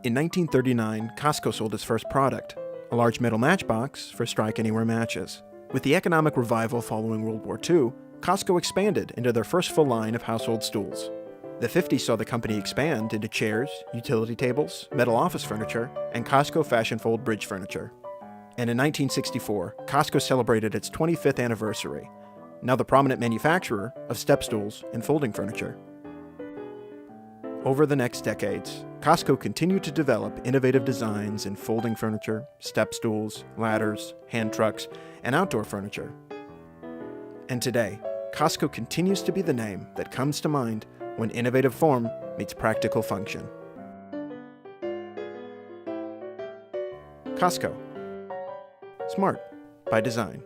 In 1939, Cosco sold its first product, a large metal matchbox for strike-anywhere matches. With the economic revival following World War II, Cosco expanded into their first full line of household stools. The 50s saw the company expand into chairs, utility tables, metal office furniture, and Cosco fashion fold bridge furniture. And in 1964, Cosco celebrated its 25th anniversary, now the prominent manufacturer of step stools and folding furniture. Over the next decades, Cosco continued to develop innovative designs in folding furniture, step stools, ladders, hand trucks, and outdoor furniture. And today, Cosco continues to be the name that comes to mind when innovative form meets practical function. Cosco. Smart by design.